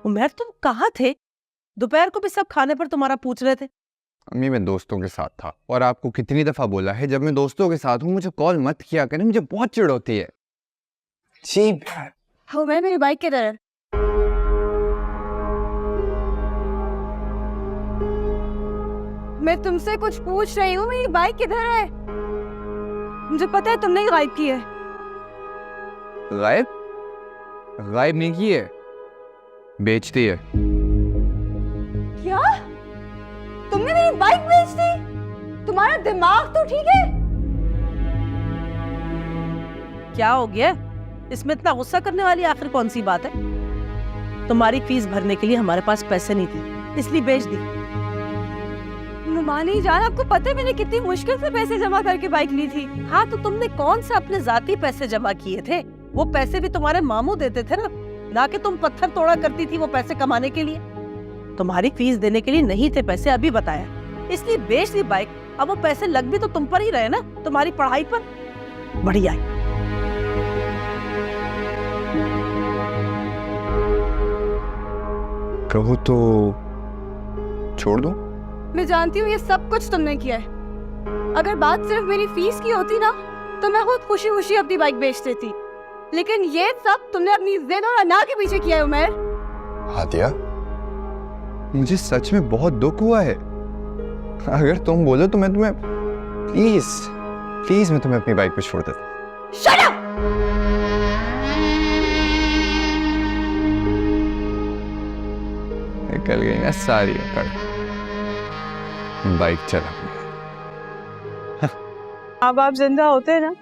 उमर तुम कहाँ थे? दोपहर को भी सब खाने पर तुम्हारा पूछ रहे थे। अम्मी मैं दोस्तों के साथ था, और आपको कितनी दफा बोला है जब मैं दोस्तों के साथ हूँ मुझे कॉल मत किया करें, मुझे बहुत चिढ़ होती है। जी उमर मेरी बाइक किधर है? मैं तुमसे कुछ पूछ रही हूँ, मेरी बाइक किधर है? मुझे पता है तुमने ही गायब की है। गायब? गायब नहीं की है, बेचती है। क्या? तुमने मेरी बाइक बेच दी? तुम्हारा दिमाग तो ठीक है? क्या हो गया? इसमें इतना गुस्सा करने वाली आखिर कौन सी बात है? तुम्हारी फीस भरने के लिए हमारे पास पैसे नहीं थे, इसलिए बेच दी। नुमानी जान, आपको पता है मैंने कितनी मुश्किल से पैसे जमा करके बाइक ली थी। हाँ तो तुमने कौन सा अपने जाती पैसे जमा किए थे? वो पैसे भी तुम्हारे मामू देते थे ना कि तुम पत्थर तोड़ा करती थी वो पैसे कमाने के लिए। तुम्हारी फीस देने के लिए नहीं थे पैसे, अभी बताया, इसलिए बेच दी बाइक। अब वो पैसे लग भी तो तुम पर ही रहे ना, तुम्हारी पढ़ाई पर। बढ़िया। कहो तो छोड़ दो। मैं जानती हूँ ये सब कुछ तुमने किया है। अगर बात सिर्फ मेरी फीस की होती ना तो मैं खुद खुशी खुशी अपनी बाइक बेच देती, लेकिन ये सब तुमने अपनी जिद और अना के पीछे किया है उमर। हादिया, मुझे सच में बहुत दुख हुआ है। अगर तुम बोलो तो मैं तुम्हें प्लीज मैं तुम्हें अपनी बाइक पे छोड़ देता। Shut up! निकल गई ना सारी अकड़, बाइक चला। अब आप जिंदा होते ना,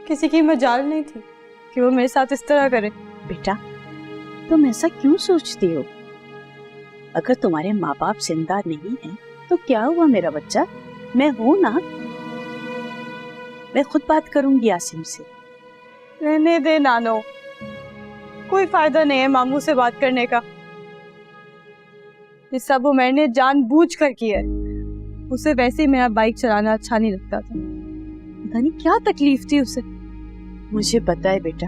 किसी की मजाल नहीं थी कि वो मेरे साथ इस तरह करे। बेटा तुम ऐसा क्यों सोचती हो? अगर तुम्हारे माँ बाप जिंदा नहीं हैं तो क्या हुआ मेरा बच्चा, मैं हूं ना, मैं खुद बात करूंगी आसिम से। रहने दे नानो, कोई फायदा नहीं है मामू से बात करने का। ये सब उमर ने जानबूझ कर किया है। उसे वैसे ही मेरा बाइक चलाना अच्छा नहीं लगता था, पता नहीं क्या तकलीफ थी उसे। मुझे पता है बेटा,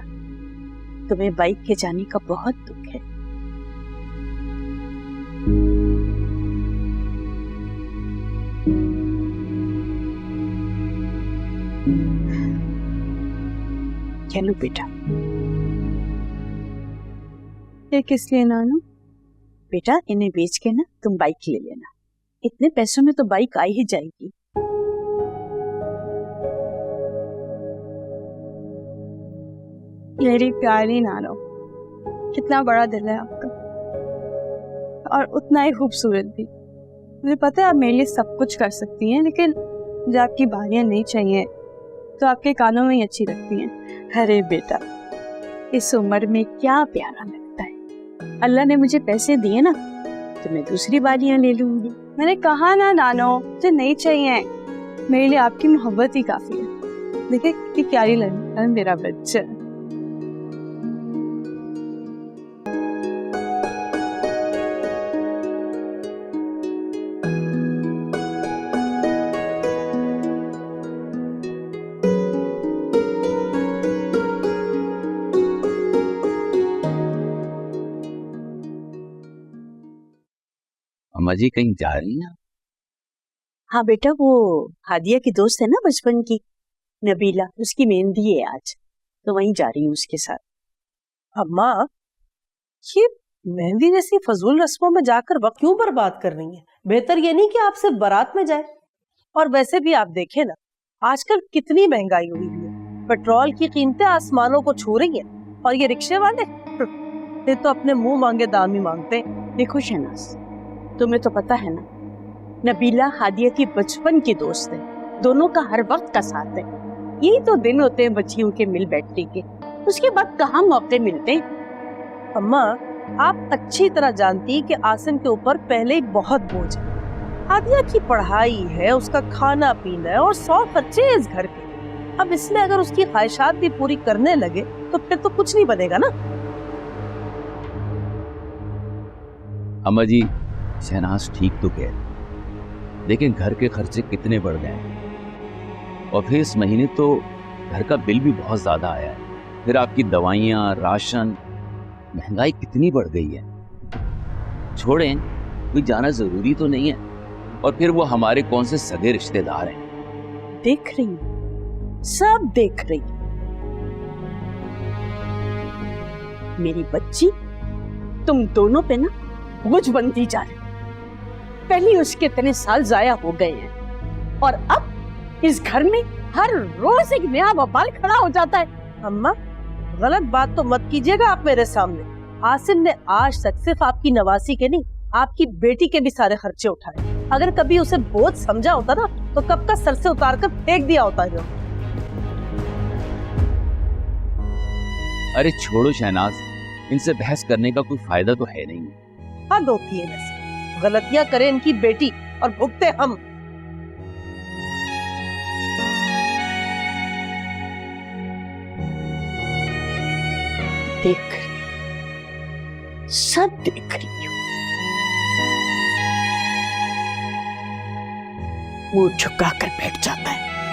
तुम्हें बाइक के जाने का बहुत दुख है। चलो बेटा। ये किस लिए नानू? बेटा इन्हें बेच के ना तुम बाइक ले लेना, इतने पैसों में तो बाइक आ ही जाएगी। मेरी प्यारी नानो, कितना बड़ा दिल है आपका, और उतना ही खूबसूरत भी। मुझे पता है आप मेरे लिए सब कुछ कर सकती हैं, लेकिन जब आपकी बालियां नहीं चाहिए तो आपके कानों में ही अच्छी लगती हैं। अरे बेटा इस उम्र में क्या प्यारा लगता है, अल्लाह ने मुझे पैसे दिए ना तो मैं दूसरी बालियां ले लूंगी। मैंने कहा ना नानो, मुझे नहीं चाहिए, मेरे लिए आपकी मोहब्बत ही काफी है। देखिए कितनी प्यारी लगता है मेरा बच्चा। अम्मा जी कहीं जा रही हैं? हाँ बेटा, वो हादिया की दोस्त है ना बचपन की, नबीला, उसकी मेहंदी है आज, तो वहीं जा रही हूँ उसके साथ। अम्मा ये मेहंदी जैसी फजूल रस्मों में जाकर वक्त क्यों बर्बाद कर रही हैं? बेहतर ये नहीं कि आप सिर्फ बारात में जाए। और वैसे भी आप देखें ना, आजकल कितनी महंगाई हुई है, पेट्रोल की कीमतें आसमानों को छू रही हैं, और ये रिक्शे वाले ये तो अपने मुंह मांगे दाम ही मांगते हैं। देखो शहनाज, तुम्हें तो पता है ना, नबीला हादिया की बचपन की दोस्त है, दोनों का हर वक्त का साथ है। यही तो दिन होते हैं बच्चियों के मिल बैठने के, उसके बाद कहाँ मौके मिलते हैं। अम्मा आप अच्छी तरह जानती हैं कि आसिम के ऊपर पहले ही बहुत बोझ है। हादिया की पढ़ाई है, उसका खाना पीना है, और 100 खर्चे हैं इस घर के। अब इसमें अगर उसकी ख्वाहिशात भी पूरी करने लगे तो फिर तो कुछ नहीं बनेगा ना। अम्मा जी शहनाज ठीक तो कह रही, लेकिन घर के खर्चे कितने बढ़ गए हैं, और फिर इस महीने तो घर का बिल भी बहुत ज्यादा आया है। फिर आपकी दवाइयाँ, राशन, महंगाई कितनी बढ़ गई है। छोड़ें, कोई जाना जरूरी तो नहीं है। और फिर वो हमारे कौन से सगे रिश्तेदार हैं। देख रही हूं, सब देख रही हूं। मेरी बच्ची, तुम दोनों पे ना बोझ बनती जा रही। पहले उसके इतने साल जाया हो गए हैं और अब इस घर में हर रोज एक नया बवाल खड़ा हो जाता है। अम्मा, गलत बात तो मत कीजिएगा आप मेरे सामने। आसिम ने आज तक सिर्फ आपकी नवासी के नहीं, आपकी बेटी के भी सारे खर्चे उठाए। अगर कभी उसे बोझ समझा होता ना तो कब का सर से उतार कर फेंक दिया होता जो। अरे छोड़ो शहनाज, इनसे बहस करने का कोई फायदा तो है नहीं। हद होती है वैसे, गलतियां करे इनकी बेटी और भुगते हम। देख रही, सब देख रही हूं। मुंह झुका कर बैठ जाता है।